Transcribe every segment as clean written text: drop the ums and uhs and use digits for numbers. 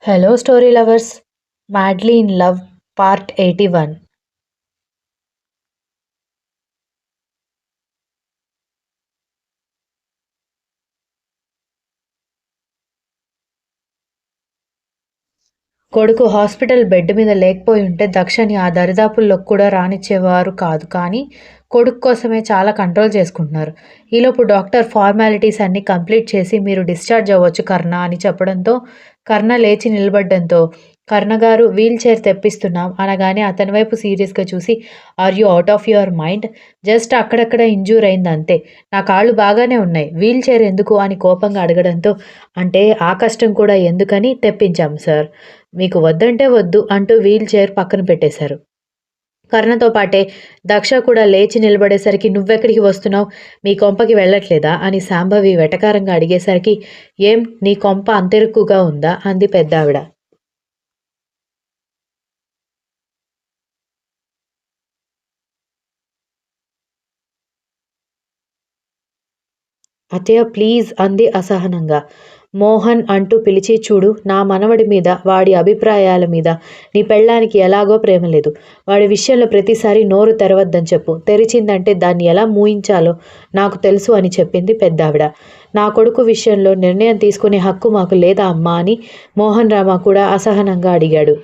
Hello, story lovers. Madly in Love, Part 81. కొడుకు hospital bed మీద లేకపోయి ఉంటే దక్షని ఆ దరిదాపుల్లోకి కూడా రానిచ్చేవారు కాదు. కానీ కొడుకు కోసమే చాలా కంట్రోల్ చేసుకుంటున్నారు. ఈలోపు డాక్టర్ ఫార్మాలిటీస్ అన్నీ కంప్లీట్ చేసి మీరు డిశ్చార్జ్ అవ్వచ్చు కర్ణ అని చెప్పడంతో కర్ణ లేచి నిలబడ్డంతో కర్ణ గారు వీల్ చైర్ తెప్పిస్తున్నాం అనగానే అతని వైపు సీరియస్గా చూసి are you out of your mind? Just అక్కడక్కడ ఇంజ్యూర్ అయింది అంతే. నా కాళ్ళు బాగానే ఉన్నాయి. వీల్ చైర్ ఎందుకు అని కోపంగా అడగడంతో అంటే ఆ కష్టం కూడా ఎందుకని తెప్పించాం సార్. మీకు వద్దంటే వద్దు అంటూ వీల్ చైర్ పక్కన పెట్టేశారు. కర్ణతో పాటే దక్ష కూడా లేచి నిలబడేసరికి నువ్వెక్కడికి వస్తున్నావు? మీ కొంపకి వెళ్ళట్లేదా అని శాంభవి వెటకారంగా అడిగేసరికి ఏం నీ కొంప అంతెరుక్కుగా ఉందా అంది పెద్దావిడ. అత్తయ్య ప్లీజ్ అంది అసహనంగా. మోహన్ అంటూ పిలిచి చూడు నా మనవడి మీద వాడి అభిప్రాయాల మీద నీ పెళ్ళానికి ఎలాగో ప్రేమ లేదు. వాడి విషయంలో ప్రతిసారి నోరు తెరవద్దని చెప్పు. తెరిచిందంటే దాన్ని ఎలా మూయించాలో నాకు తెలుసు అని చెప్పింది పెద్దావిడ. నా కొడుకు విషయంలో నిర్ణయం తీసుకునే హక్కు మాకు లేదా అమ్మా అని మోహన్ రామ కూడా అసహనంగా అడిగాడు.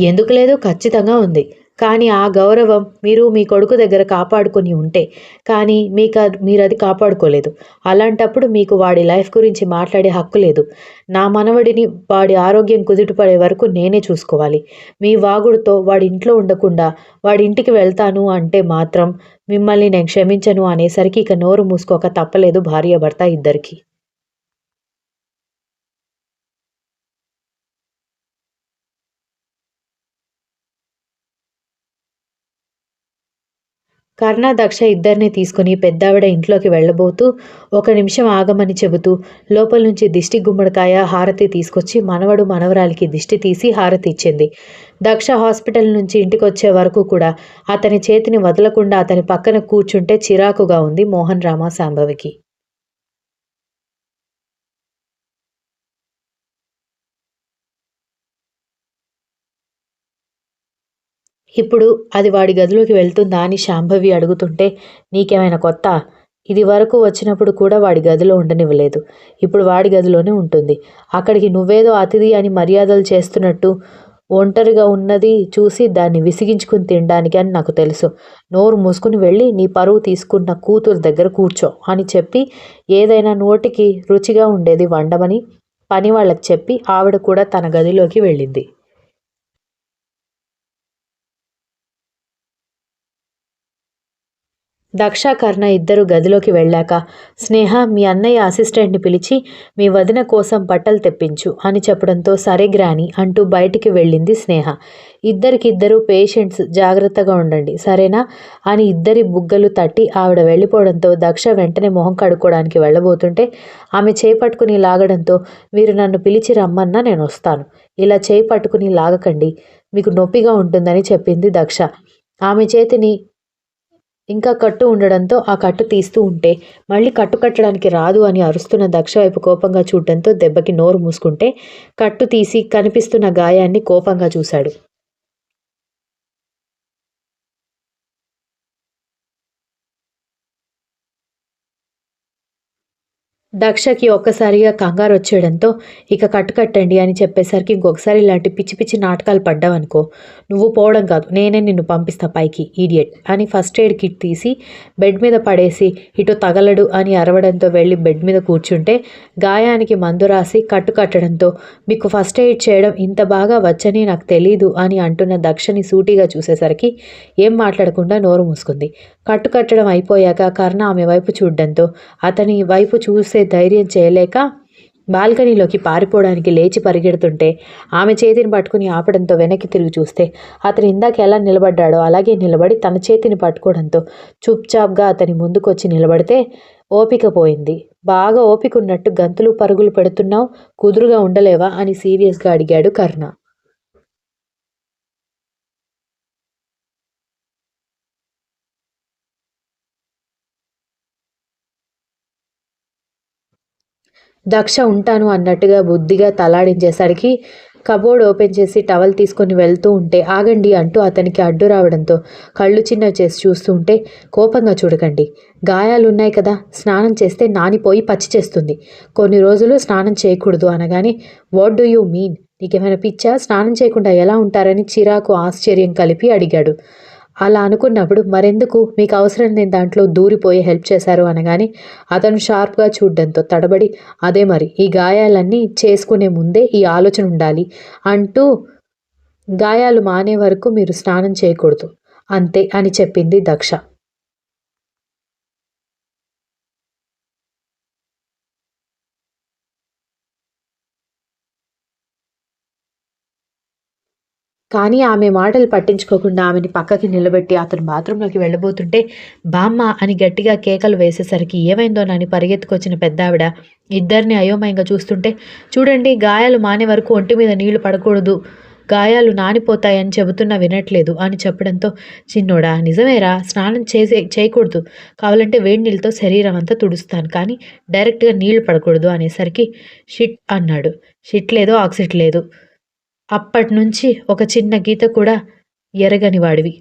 ఎందుకు లేదు ఖచ్చితంగా ఉంది. కానీ ఆ గౌరవం మీరు మీ కొడుకు దగ్గర కాపాడుకొని ఉంటే. కానీ మీరది కాపాడుకోలేదు. అలాంటప్పుడు మీకు వాడి లైఫ్ గురించి మాట్లాడే హక్కు లేదు. నా మనవడిని వాడి ఆరోగ్యం కుదుటపడే వరకు నేనే చూసుకోవాలి. మీ వాగుడుతో వాడి ఇంట్లో ఉండకుండా వాడి ఇంటికి వెళ్తాను అంటే మాత్రం మిమ్మల్ని నేను క్షమించను అనేసరికి ఇక నోరు మూసుకోక తప్పలేదు భార్యాభర్త ఇద్దరికీ. కర్ణ, దక్ష ఇద్దరిని తీసుకుని పెద్దావిడ ఇంట్లోకి వెళ్ళబోతూ ఒక నిమిషం ఆగమని చెబుతూ లోపల నుంచి దిష్టి గుమ్మడికాయ హారతి తీసుకొచ్చి మనవడు మనవరాలికి దిష్టి తీసి హారతి ఇచ్చింది. దక్ష హాస్పిటల్ నుంచి ఇంటికొచ్చే వరకు కూడా అతని చేతిని వదలకుండా అతని పక్కన కూర్చుంటే చిరాకుగా ఉంది మోహన్ రామ శాంభవికి. ఇప్పుడు అది వాడి గదిలోకి వెళ్తుందా అని శాంభవి అడుగుతుంటే నీకేమైనా కొత్త? ఇది వరకు వచ్చినప్పుడు కూడా వాడి గదిలో ఉండనివ్వలేదు. ఇప్పుడు వాడి గదిలోనే ఉంటుంది. అక్కడికి నువ్వేదో అతిథి అని మర్యాదలు చేస్తున్నట్టు ఒంటరిగా ఉన్నది చూసి దాన్ని విసిగించుకుని తినడానికి అని నాకు తెలుసు. నోరు మూసుకుని వెళ్ళి నీ పరువు తీసుకున్న కూతురు దగ్గర కూర్చో అని చెప్పి ఏదైనా నోటికి రుచిగా ఉండేది వండమని పని వాళ్ళకి చెప్పి ఆవిడ కూడా తన గదిలోకి వెళ్ళింది. దక్ష, కర్ణ ఇద్దరు గదిలోకి వెళ్ళాక స్నేహ మీ అన్నయ్య అసిస్టెంట్ని పిలిచి మీ వదిన కోసం బట్టలు తెప్పించు అని చెప్పడంతో సరే గ్రాని అంటూ బయటికి వెళ్ళింది స్నేహ. ఇద్దరికిద్దరు పేషెంట్స్ జాగ్రత్తగా ఉండండి సరేనా అని ఇద్దరి బుగ్గలు తట్టి ఆవిడ వెళ్ళిపోవడంతో దక్ష వెంటనే మొహం కడుక్కోవడానికి వెళ్ళబోతుంటే ఆమె చేపట్టుకుని లాగడంతో మీరు నన్ను పిలిచి రమ్మన్నా నేను వస్తాను. ఇలా చేయి పట్టుకుని లాగకండి, మీకు నొప్పిగా ఉంటుందని చెప్పింది దక్ష. ఆమె చేతిని ఇంకా కట్టు ఉండడంతో ఆ కట్టు తీస్తూ ఉంటే మళ్ళీ కట్టు కట్టడానికి రాదు అని అరుస్తున్న దక్ష వైపు కోపంగా చూడటంతో దెబ్బకి నోరు మూసుకుంటే కట్టు తీసి కనిపిస్తున్న గాయాన్ని కోపంగా చూశాడు. దక్షకి ఒక్కసారిగా కంగారు వచ్చేయడంతో ఇక కట్టండి అని చెప్పేసరికి ఇంకొకసారి ఇలాంటి పిచ్చి పిచ్చి నాటకాలు పడ్డావనుకో నువ్వు పోవడం కాదు నేనే నిన్ను పంపిస్తా పైకి ఈడియట్ అని ఫస్ట్ ఎయిడ్ కిట్ తీసి బెడ్ మీద పడేసి ఇటు తగలడు అని అరవడంతో వెళ్ళి బెడ్ మీద కూర్చుంటే గాయానికి మందు రాసి కట్టడంతో మీకు ఫస్ట్ ఎయిడ్ చేయడం ఇంత బాగా వచ్చని నాకు తెలీదు అని అంటున్న దక్షని సూటిగా చూసేసరికి ఏం మాట్లాడకుండా నోరు మూసుకుంది. కట్టడం అయిపోయాక కర్ణ ఆమె వైపు చూడడంతో అతని వైపు చూసే ధైర్యం చేయలేక బాల్కనీలోకి పారిపోవడానికి లేచి పరిగెడుతుంటే ఆమె చేతిని పట్టుకుని ఆపడంతో వెనక్కి తిరిగి చూస్తే అతను ఇందాక ఎలా నిలబడ్డాడో అలాగే నిలబడి తన చేతిని పట్టుకోవడంతో చుప్చాప్గా అతని ముందుకొచ్చి నిలబడితే ఓపిక పోయింది. బాగా ఓపిక ఉన్నట్టు గంతులు పరుగులు పెడుతున్నావు, కుదురుగా ఉండలేవా అని సీరియస్గా అడిగాడు కర్ణ. దక్ష ఉంటాను అన్నట్టుగా బుద్ధిగా తలాడించేసరికి కబోర్డ్ ఓపెన్ చేసి టవల్ తీసుకొని వెళ్తూ ఉంటే ఆగండి అంటూ అతనికి అడ్డు రావడంతో కళ్ళు చిన్నవి చేసి చూస్తూ ఉంటే కోపంగా చూడకండి, గాయాలున్నాయి కదా, స్నానం చేస్తే నానిపోయి పచ్చి చేస్తుంది, కొన్ని రోజులు స్నానం చేయకూడదు అనగానే వాట్ డూ యూ మీన్, నీకేమైనా పిచ్చా, స్నానం చేయకుండా ఎలా ఉంటారని చిరాకు ఆశ్చర్యం కలిపి అడిగాడు. అలా అనుకున్నప్పుడు మరెందుకు మీకు అవసరం నేను దాంట్లో దూరిపోయి హెల్ప్ చేశారు అనగానే అతను షార్ప్గా చూడడంతో తడబడి అదే మరి ఈ గాయాలన్నీ చేసుకునే ముందే ఈ ఆలోచన ఉండాలి అంటూ గాయాలు మానే వరకు మీరు స్నానం చేయకూడదు అంతే అని చెప్పింది దక్ష. కానీ ఆమె మాటలు పట్టించుకోకుండా ఆమెని పక్కకి నిలబెట్టి అతను బాత్రూంలోకి వెళ్ళబోతుంటే బామ్మ అని గట్టిగా కేకలు వేసేసరికి ఏమైందోనని పరిగెత్తుకొచ్చిన పెద్దావిడ ఇద్దరిని అయోమయంగా చూస్తుంటే చూడండి గాయాలు మానే వరకు ఒంటి మీద నీళ్లు పడకూడదు, గాయాలు నానిపోతాయని చెబుతున్నా వినట్లేదు అని చెప్పడంతో చిన్నోడా నిజమేరా, స్నానం చేయకూడదు, కావాలంటే వేడి నీళ్ళతో శరీరం అంతా తుడుస్తాను కానీ డైరెక్ట్గా నీళ్లు పడకూడదు అనేసరికి షిట్ అన్నాడు. షిట్ లేదు ఆక్సిట్ లేదు, అప్పట్నుంచి ఒక చిన్న గీత కూడా ఎరగని వాడివి.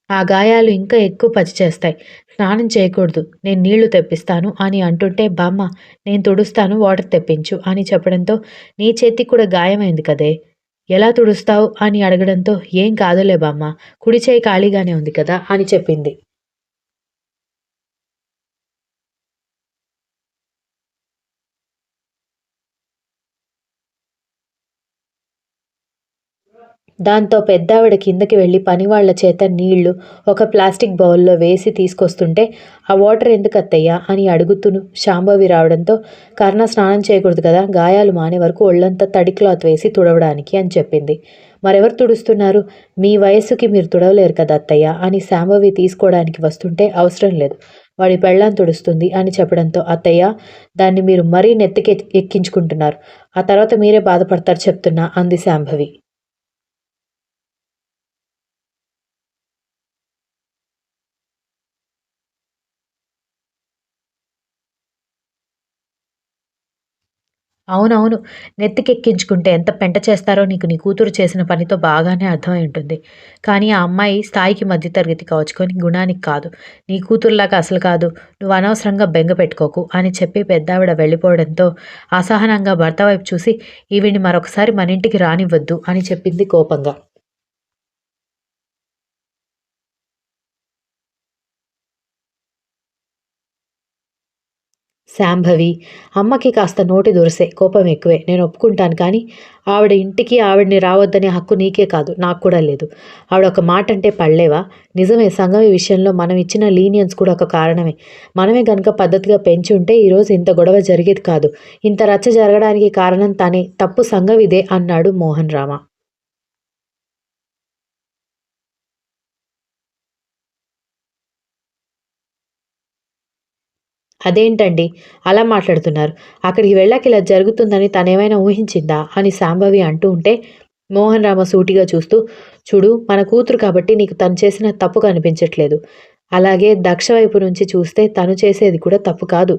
ఆ గాయాలు ఇంకా ఎక్కువ పచ్చి చేస్తాయి. స్నానం చేయకూడదు, నేను నీళ్లు తెప్పిస్తాను అని అంటుంటే బామ్మ నేను తుడుస్తాను వాటర్ తెప్పించు అని చెప్పడంతో నీ చేతికి కూడా గాయమైంది కదే, ఎలా తుడుస్తావు అని అడగడంతో ఏం కాదులే బామ్మ, కుడి చేయి ఖాళీగానే ఉంది కదా అని చెప్పింది. దాంతో పెద్దావిడ కిందకి వెళ్ళి పనివాళ్ల చేత నీళ్లు ఒక ప్లాస్టిక్ బౌల్లో వేసి తీసుకొస్తుంటే ఆ వాటర్ ఎందుకు అత్తయ్యా అని అడుగుతూ శాంభవి రావడంతో కర్ణ స్నానం చేయకూడదు కదా, గాయాలు మానే వరకు ఒళ్ళంతా తడి క్లాత్ వేసి తుడవడానికి అని చెప్పింది. మరెవరు తుడుస్తున్నారు, మీ వయస్సుకి మీరు తుడవలేరు కదా అత్తయ్య అని శాంభవి తీసుకోవడానికి వస్తుంటే అవసరం లేదు, వాడి పెళ్ళాం తుడుస్తుంది అని చెప్పడంతో అత్తయ్య దాన్ని మీరు మరీ నెత్తికి ఎక్కించుకుంటున్నారు, ఆ తర్వాత మీరే బాధపడతారు చెప్తున్నా అంది శాంభవి. అవునవును. నెత్తికెక్కించుకుంటే ఎంత పెంట చేస్తారో నీకు నీ కూతురు చేసిన పనితో బాగానే అర్థమై ఉంటుంది. కానీ ఆ అమ్మాయి స్థాయికి మధ్య తరగతి కావచ్చుకొని గుణానికి కాదు. నీ కూతురులాగా అసలు కాదు. నువ్వు అనవసరంగా బెంగ పెట్టుకోకు అని చెప్పి పెద్దావిడ వెళ్ళిపోవడంతో అసహనంగా భర్త వైపు చూసి ఈవిడ్ని మరొకసారి మనింటికి రానివ్వద్దు అని చెప్పింది కోపంగా. శాంభవి అమ్మకి కాస్త నోటి దురసే, కోపం ఎక్కువే, నేను ఒప్పుకుంటాను కానీ ఆవిడ ఇంటికి ఆవిడని రావద్దనే హక్కు నీకే కాదు నాకు కూడా లేదు. ఆవిడ ఒక మాట అంటే పడలేవా? నిజమే, సంగవి విషయంలో మనం ఇచ్చిన లీనియన్స్ కూడా ఒక కారణమే. మనమే గనుక పద్ధతిగా పెంచి ఉంటే ఈరోజు ఇంత గొడవ జరిగేది కాదు. ఇంత రచ్చ జరగడానికి కారణం తనే, తప్పు సంగవిదే అన్నాడు మోహన్ రామ. అదేంటండి అలా మాట్లాడుతున్నారు, అక్కడికి వెళ్ళాక ఇలా జరుగుతుందని తనేమైనా ఊహించిందా అని శాంభవి అంటూ ఉంటే మోహన్ రామ సూటిగా చూస్తూ చూడు మన కూతురు కాబట్టి నీకు తను చేసిన తప్పు కనిపించట్లేదు, అలాగే దక్ష వైపు నుంచి చూస్తే తను చేసేది కూడా తప్పు కాదు,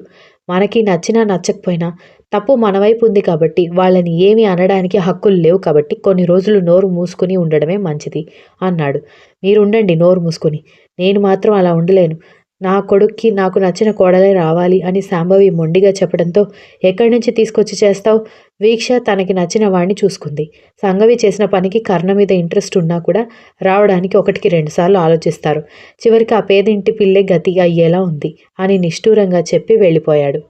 మనకి నచ్చినా నచ్చకపోయినా తప్పు మన వైపు ఉంది కాబట్టి వాళ్ళని ఏమీ అనడానికి హక్కులు లేవు కాబట్టి కొన్ని రోజులు నోరు మూసుకుని ఉండడమే మంచిది అన్నాడు. మీరుండండి నోరు మూసుకుని, నేను మాత్రం అలా ఉండలేను, నా కొడుక్కి నాకు నచ్చిన కోడలే రావాలి అని శాంభవి మొండిగా చెప్పడంతో ఎక్కడి నుంచి తీసుకొచ్చి చేస్తావు, వీక్ష తనకి నచ్చిన వాణ్ణి చూసుకుంది, సంగవి చేసిన పనికి కర్ణ మీద ఇంట్రెస్ట్ ఉన్నా కూడా రావడానికి ఒకటికి రెండుసార్లు ఆలోచిస్తారు, చివరికి ఆ పేదింటి పిల్లే గతి అయ్యేలా ఉంది అని నిష్ఠూరంగా చెప్పి వెళ్ళిపోయాడు.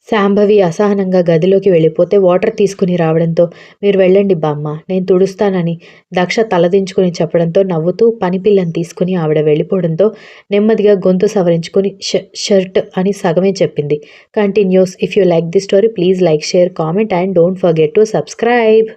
శాంభవి అసహనంగా గదిలోకి వెళ్ళిపోతే వాటర్ తీసుకుని రావడంతో మీరు వెళ్ళండి బామ్మ నేను తుడుస్తానని దక్ష తలదించుకుని చెప్పడంతో నవ్వుతూ పని పిల్లని తీసుకుని ఆవిడ వెళ్ళిపోవడంతో నెమ్మదిగా గొంతు సవరించుకుని షర్ట్ అని సగమే చెప్పింది. Continuous. If you like the story please like share comment and don't forget to subscribe.